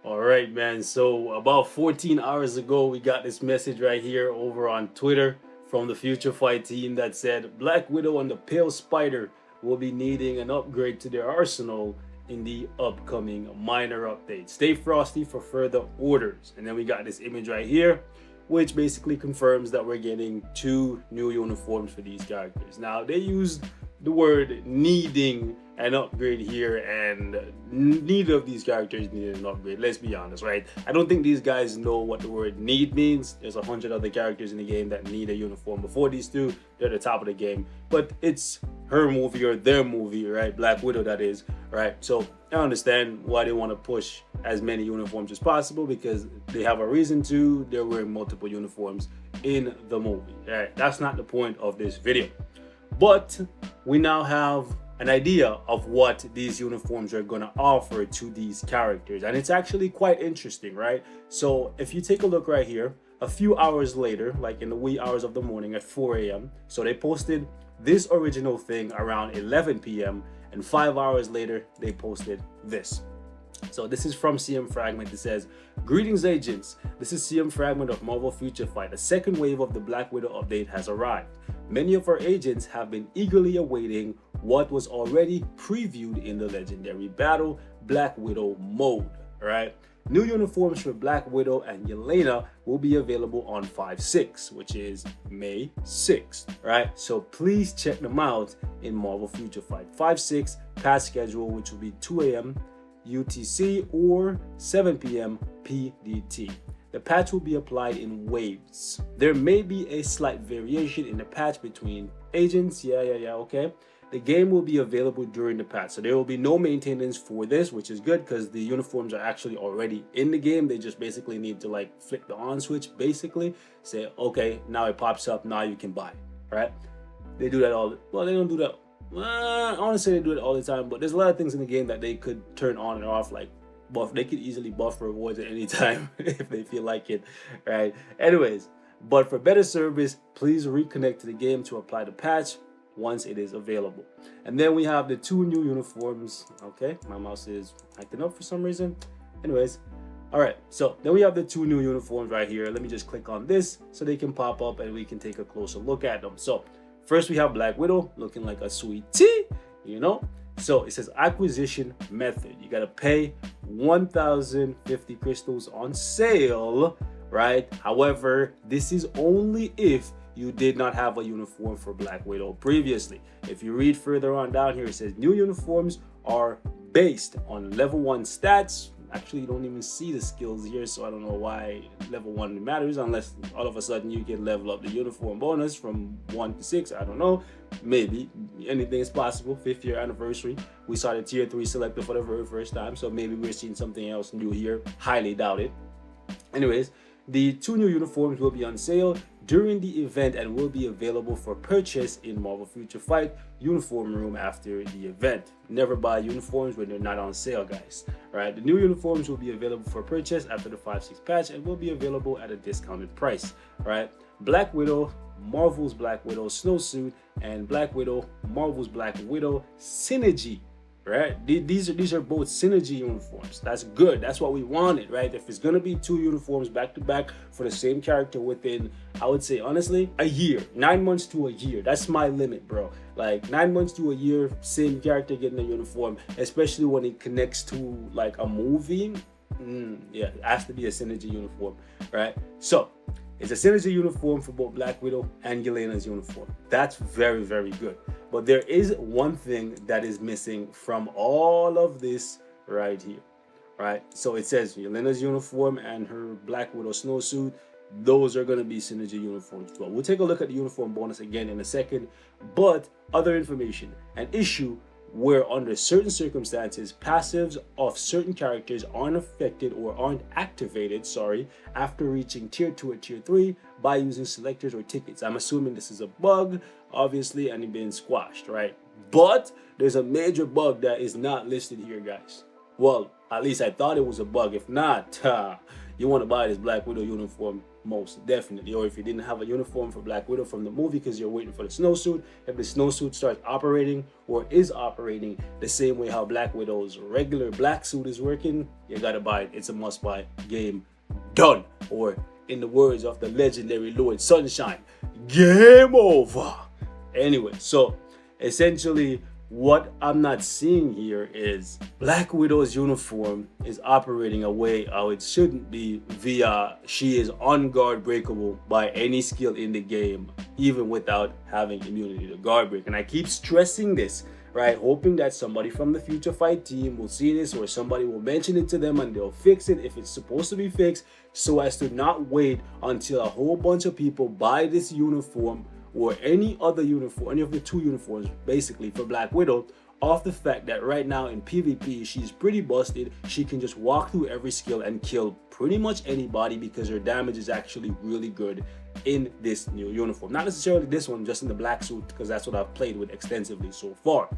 All right, man. So about 14 hours ago, we got this message right here over on Twitter from the Future Fight team that said Black Widow and the Pale Spider will be needing an upgrade to their arsenal in the upcoming minor update. Stay frosty for further orders. And then we got this image right here, which basically confirms that we're getting two new uniforms for these characters. Now, they used the word needing an upgrade here, and neither of these characters needed an upgrade. Let's be honest, right? I don't think these guys know what the word need means. There's 100 other characters in the game that need a uniform before these two. They're the top of the game, but it's her movie or their movie, right? Black Widow, that is, right? So I understand why they want to push as many uniforms as possible, because they have a reason to. They're wearing multiple uniforms in the movie, right? That's not the point of this video. But we now have an idea of what these uniforms are going to offer to these characters, and it's actually quite interesting, right? So if you take a look right here, a few hours later, like in the wee hours of the morning at 4 a.m., so they posted this original thing around 11 p.m., and 5 hours later they posted this. So this is from CM Fragment. It says, "Greetings agents, this is CM Fragment of Marvel Future Fight. The second wave of the Black Widow update has arrived. Many of our agents have been eagerly awaiting what was already previewed in the legendary battle Black Widow mode, right? New uniforms for Black Widow and Yelena will be available on 5/6, which is May 6th, right? So please check them out in Marvel Future Fight. 5/6 patch schedule, which will be 2 a.m. UTC or 7 p.m. PDT. The patch will be applied in waves. There may be a slight variation in the patch between agents. Okay. The game will be available during the patch, so there will be no maintenance for this, which is good because the uniforms are actually already in the game. They just basically need to like flick the on switch, basically say, okay, now it pops up, now you can buy, right? They do that all. Well, they don't do that. I want to say they do it all the time, but there's a lot of things in the game that they could turn on and off, like buff. They could easily buff or avoid at any time if they feel like it, right? Anyways, but for better service, please reconnect to the game to apply the patch once it is available. And then we have the two new uniforms. Okay, my mouse is acting up for some reason. Anyways, all right, so then we have the two new uniforms right here. Let me just click on this so they can pop up and we can take a closer look at them. So first we have Black Widow looking like a sweetie, you know. So it says acquisition method. You gotta pay 1,050 crystals on sale, right? However, this is only if you did not have a uniform for Black Widow previously. If you read further on down here, it says new uniforms are based on level 1 stats. Actually, you don't even see the skills here, so I don't know why level 1 matters, unless all of a sudden you can level up the uniform bonus from 1 to 6. I don't know. Maybe. Anything is possible. 5th year anniversary. We saw the tier 3 selector for the very first time, so maybe we're seeing something else new here. Highly doubt it. Anyways, the two new uniforms will be on sale during the event and will be available for purchase in Marvel Future Fight uniform room after the event. Never buy uniforms when they're not on sale, guys. Right? The new uniforms will be available for purchase after the 5/6 patch and will be available at a discounted price. Right? Black Widow, Marvel's Black Widow snowsuit, and Black Widow, Marvel's Black Widow synergy. Right? These are both synergy uniforms. That's good. That's what we wanted, right? If it's gonna be two uniforms back to back for the same character within, I would say honestly, a year, 9 months to a year. That's my limit, bro. Like 9 months to a year, same character getting a uniform, especially when it connects to like a movie. Yeah, it has to be a synergy uniform, right? So it's a synergy uniform for both Black Widow and Yelena's uniform. That's very, very good. But there is one thing that is missing from all of this right here, right? So it says Yelena's uniform and her Black Widow snowsuit. Those are going to be synergy uniforms. But we'll take a look at the uniform bonus again in a second. But other information, an issue where under certain circumstances passives of certain characters aren't affected or aren't activated after reaching tier 2 or tier 3 by using selectors or tickets. I'm assuming this is a bug, obviously, and it's been squashed, right? But there's a major bug that is not listed here, guys. Well, at least I thought it was a bug. If not, you want to buy this Black Widow uniform, most definitely. Or if you didn't have a uniform for Black Widow from the movie because you're waiting for the snowsuit, if the snowsuit starts operating or is operating the same way how Black Widow's regular black suit is working, you gotta buy it. It's a must buy. Game done. Or in the words of the legendary Lord Sunshine, game over. Anyway, so essentially what I'm not seeing here is Black Widow's uniform is operating a way how it shouldn't be, via she is on guard breakable by any skill in the game, even without having immunity to guard break. And I keep stressing this, right? Hoping that somebody from the Future Fight team will see this, or somebody will mention it to them and they'll fix it if it's supposed to be fixed, so as to not wait until a whole bunch of people buy this uniform or any other uniform, any of the two uniforms basically for Black Widow, off the fact that right now in PvP she's pretty busted. She can just walk through every skill and kill pretty much anybody because her damage is actually really good in this new uniform. Not necessarily this one, just in the black suit, because that's what I've played with extensively so far.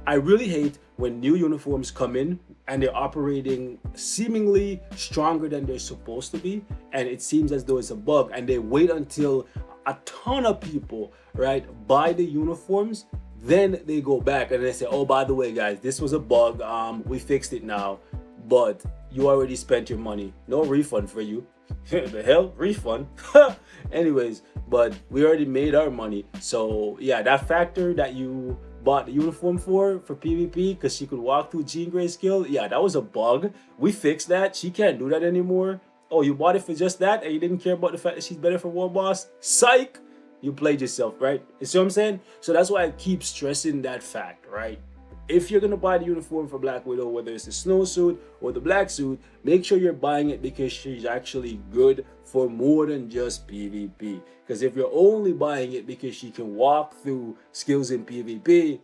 I really hate when new uniforms come in and they're operating seemingly stronger than they're supposed to be, and it seems as though it's a bug, and they wait until a ton of people, right, buy the uniforms, then they go back and they say, oh, by the way, guys, this was a bug, we fixed it now, but you already spent your money, no refund for you. The hell, refund? Anyways, but we already made our money. So yeah, that factor that you bought the uniform for PvP because she could walk through Jean Grey skill, yeah, that was a bug. We fixed that. She can't do that anymore. Oh, you bought it for just that and you didn't care about the fact that she's better for War Boss? Psych! You played yourself, right? You see what I'm saying? So that's why I keep stressing that fact, right? If you're gonna buy the uniform for Black Widow, whether it's the snowsuit or the black suit, make sure you're buying it because she's actually good for more than just PvP. Because if you're only buying it because she can walk through skills in PvP,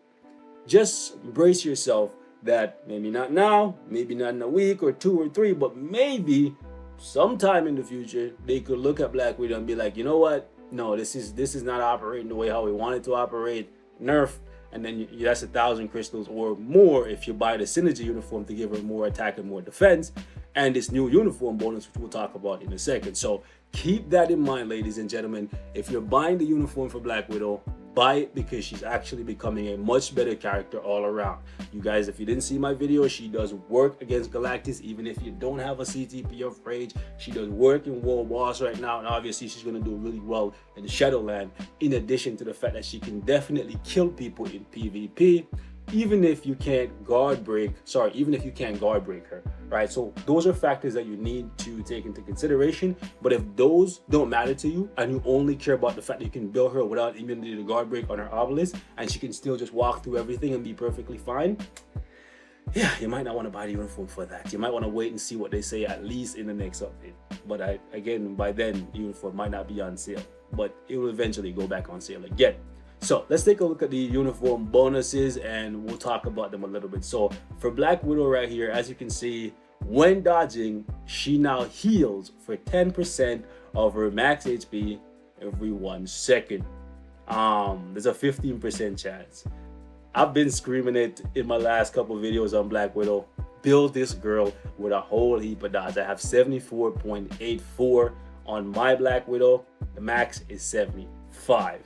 just brace yourself that maybe not now, maybe not in a week or 2 or 3, but maybe sometime in the future they could look at Black Widow and be like, you know what? No, this is not operating the way how we want it to operate. Nerf. And then that's 1,000 crystals or more if you buy the Synergy uniform to give her more attack and more defense, and this new uniform bonus, which we'll talk about in a second. So keep that in mind, ladies and gentlemen. If you're buying the uniform for Black Widow, buy it because she's actually becoming a much better character all around. You guys, if you didn't see my video, she does work against Galactus, even if you don't have a CTP of Rage. She does work in World Wars right now, and obviously she's going to do really well in Shadowland, in addition to the fact that she can definitely kill people in PvP, even if you can't guard break her, right? So those are factors that you need to take into consideration. But if those don't matter to you and you only care about the fact that you can build her without immunity to guard break on her obelisk and she can still just walk through everything and be perfectly fine, yeah, you might not want to buy the uniform for that. You might want to wait and see what they say at least in the next update. But again, by then the uniform might not be on sale, but it will eventually go back on sale again. So let's take a look at the uniform bonuses and we'll talk about them a little bit. So for Black Widow right here, as you can see, when dodging, she now heals for 10% of her max HP every 1 second. There's a 15% chance. I've been screaming it in my last couple videos on Black Widow. Build this girl with a whole heap of dodge. I have 74.84 on my Black Widow. The max is 75.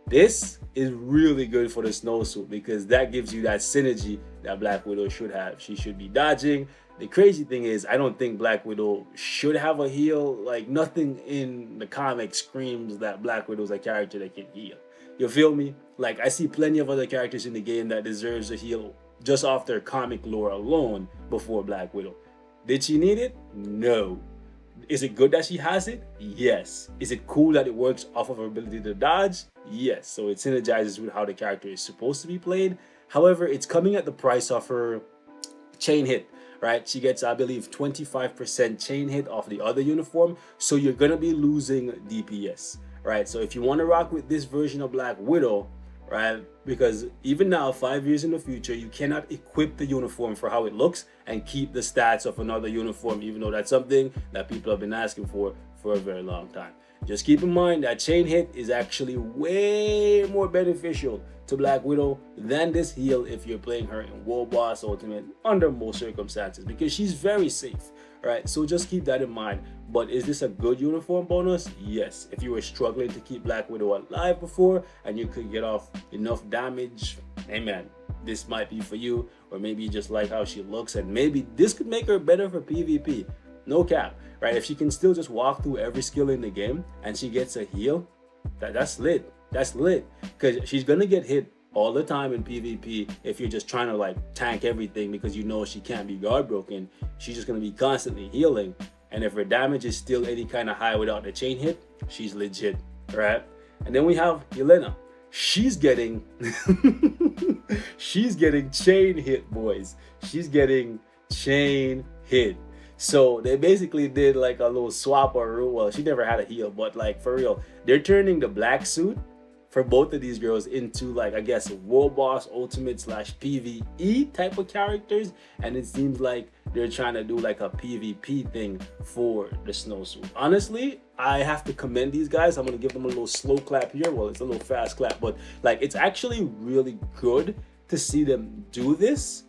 This is really good for the snowsuit because that gives you that synergy that Black Widow should have. She should be dodging. The crazy thing is, I don't think Black Widow should have a heal. Like, nothing in the comic screams that Black Widow's a character that can heal. You feel me? Like, I see plenty of other characters in the game that deserves a heal just off their comic lore alone before Black Widow. Did she need it? No. Is it good that she has it? Yes. Is it cool that it works off of her ability to dodge? Yes. So it synergizes with how the character is supposed to be played. However, it's coming at the price of her chain hit, right? She gets, I believe, 25% chain hit off the other uniform. So you're going to be losing DPS, right? So if you want to rock with this version of Black Widow, right? Because even now, 5 years in the future, you cannot equip the uniform for how it looks and keep the stats of another uniform, even though that's something that people have been asking for a very long time. Just keep in mind that chain hit is actually way more beneficial to Black Widow than this heal if you're playing her in World Boss Ultimate under most circumstances, because she's very safe, right? So just keep that in mind. But is this a good uniform bonus? Yes. If you were struggling to keep Black Widow alive before and you could get off enough damage, hey man, this might be for you. Or maybe you just like how she looks, and maybe this could make her better for PvP. No cap, right? If she can still just walk through every skill in the game and she gets a heal, that's lit. That's lit. Because she's gonna get hit all the time in PvP if you're just trying to like tank everything because you know she can't be guard broken. She's just gonna be constantly healing. And if her damage is still any kind of high without the chain hit, she's legit, right? And then we have YELENA. She's getting she's getting chain hit, boys. She's getting chain hit. So they basically did like a little swap or well, she never had a heal, but like for real, they're turning the black suit for both of these girls into like, I guess, World Boss Ultimate / PVE type of characters, and it seems like they're trying to do like a PvP thing for the snowsuit. Honestly, I have to commend these guys. I'm gonna give them a little slow clap here. Well, it's a little fast clap, but like it's actually really good to see them do this.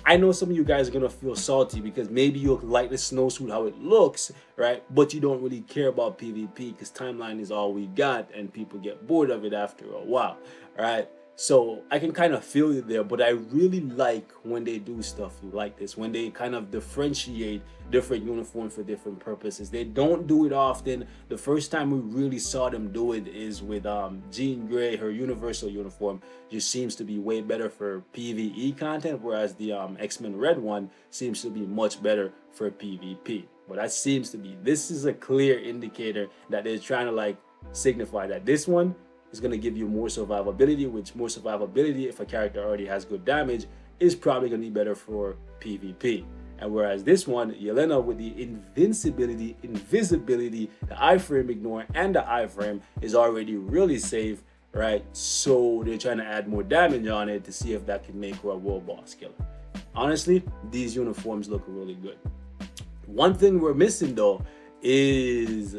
I know some of you guys are gonna feel salty because maybe you like the snowsuit how it looks, right? But you don't really care about PvP because timeline is all we got and people get bored of it after a while, right? So I can kind of feel you there, but I really like when they do stuff like this, when they kind of differentiate different uniforms for different purposes. They don't do it often. The first time we really saw them do it is with Jean Grey. Her universal uniform just seems to be way better for PvE content, whereas the X-Men Red one seems to be much better for PvP. But that seems to be, this is a clear indicator that they're trying to like signify that this one is going to give you more survivability, which more survivability, if a character already has good damage, is probably going to be better for PvP. And whereas this one, YELENA, with the invisibility, the iframe ignore, and the iframe is already really safe, right? So they're trying to add more damage on it to see if that can make her a world boss killer. Honestly, these uniforms look really good. One thing we're missing though is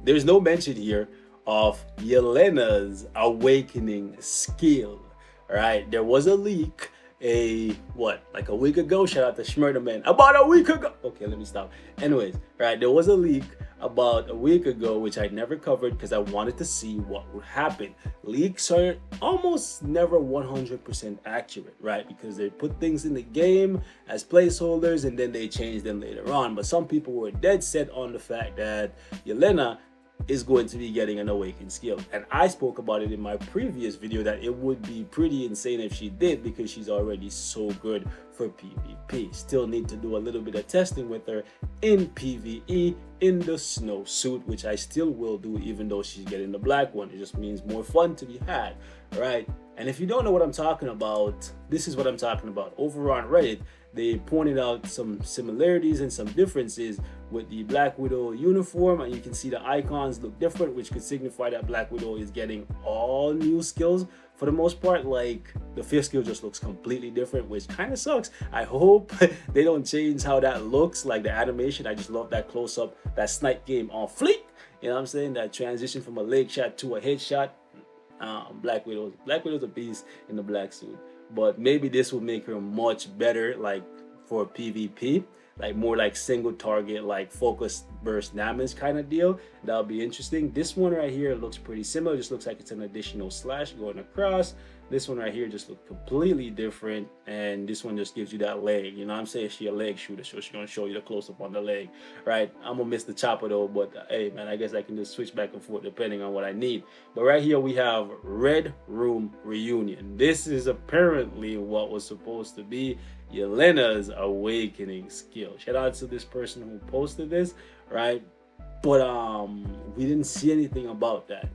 there's no mention here of YELENA's awakening skill, right? There was a leak like a week ago. Shout out to Schmurderman. About a week ago. Okay, let me stop. Anyways, right, there was a leak about a week ago, which I never covered because I wanted to see what would happen. Leaks are almost never 100% accurate, right? Because they put things in the game as placeholders and then they change them later on. But some people were dead set on the fact that YELENA is going to be getting an awakened skill, and I spoke about it in my previous video that it would be pretty insane if she did because she's already so good for PvP. Still need to do a little bit of testing with her in PvE in the snowsuit, which I still will do even though she's getting the black one. It just means more fun to be had, right? And if you don't know what I'm talking about, this is what I'm talking about. Over on Reddit, they pointed out some similarities and some differences with the Black Widow uniform, and you can see the icons look different, which could signify that Black Widow is getting all new skills for the most part. Like the fifth skill just looks completely different, which kind of sucks. I hope they don't change how that looks, like the animation. I just love that close-up, that snipe game on fleek. You know what I'm saying? That transition from a leg shot to a headshot. Black Widow's a beast in the black suit, but maybe this will make her much better like for PvP, like more like single target, like focused burst damage kind of deal. That'll be interesting. This one right here looks pretty similar, just looks like it's an additional slash going across. This one right here just looks completely different, and this one just gives you that leg. You know what I'm saying? She a leg shooter, so she's gonna show you the close up on the leg, right? I'm gonna miss the chopper though, but hey man, I guess I can just switch back and forth depending on what I need. But right here we have Red Room Reunion. This is apparently what was supposed to be YELENA's awakening skill. Shout out to this person who posted this, right? But we didn't see anything about that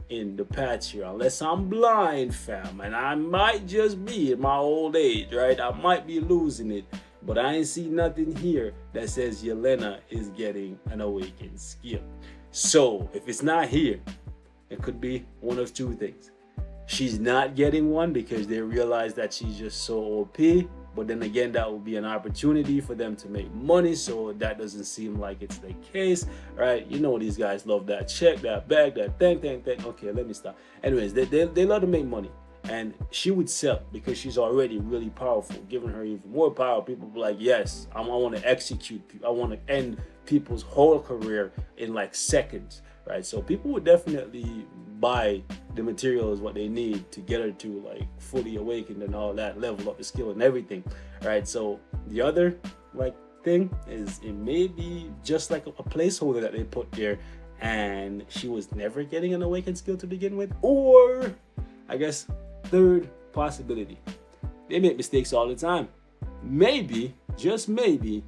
in the patch here, unless I'm blind, fam, and I might just be in my old age, right? I might be losing it, but I ain't see nothing here that says YELENA is getting an awakened skill. So if it's not here, it could be one of two things. She's not getting one because they realize that she's just so OP, But then again, that will be an opportunity for them to make money, so that doesn't seem like it's the case, right? You know, these guys love that check, that bag, that thing. Okay, let me stop. Anyways, they love to make money, and she would sell because she's already really powerful. Giving her even more power, people be like, yes, I want to execute, I want to end people's whole career in like seconds, right? So people would definitely buy the materials what they need to get her to like fully awakened and all that, level up the skill and everything, right? So the other like thing is, it may be just like a placeholder that they put there, and she was never getting an awakened skill to begin with. Or I guess third possibility, they make mistakes all the time. Maybe, just maybe,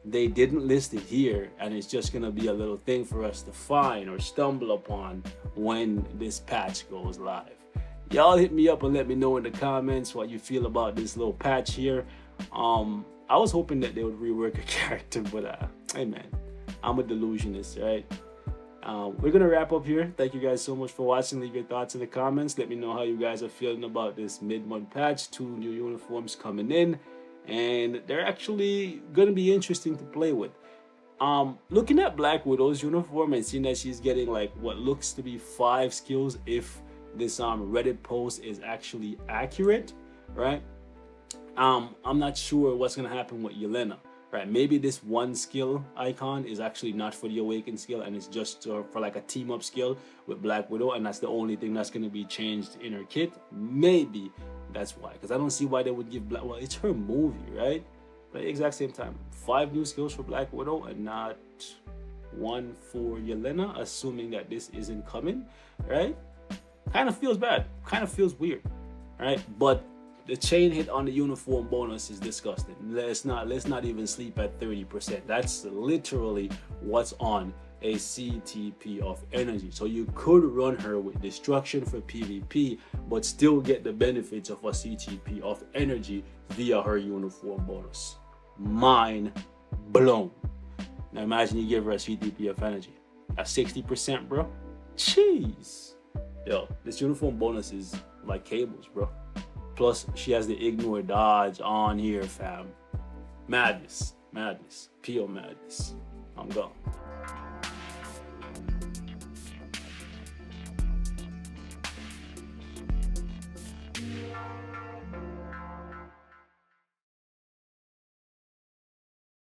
they didn't list it here, and it's just gonna be a little thing for us to find or stumble upon when this patch goes live. Y'all hit me up and let me know in the comments what you feel about this little patch here. I was hoping that they would rework a character, but hey man, I'm a delusionist, right? We're gonna wrap up here. Thank you guys so much for watching. Leave your thoughts in the comments. Let me know how you guys are feeling about this mid-month patch. 2 new uniforms coming in, and they're actually gonna be interesting to play with. Looking at Black Widow's uniform and seeing that she's getting like what looks to be 5 skills, if this Reddit post is actually accurate, right? I'm not sure what's gonna happen with YELENA, right? Maybe this one skill icon is actually not for the awakened skill, and it's just for like a team up skill with Black Widow, and that's the only thing that's gonna be changed in her kit. Maybe that's why, because I don't see why they would give Black, well, it's her movie, right? But at the exact same time, 5 new skills for Black Widow and not 1 for YELENA, assuming that this isn't coming, right? Kind of feels bad, kind of feels weird, right? But the chain hit on the uniform bonus is disgusting. Let's not even sleep at 30%. That's literally what's on a CTP of energy. So you could run her with destruction for PvP, but still get the benefits of a CTP of energy via her uniform bonus. Mind blown. Now imagine you give her a CTP of energy at 60%, bro. Jeez. Yo, this uniform bonus is like cables, bro. Plus, she has the ignore dodge on here, fam. Madness. Madness. Pure madness. I'm gone.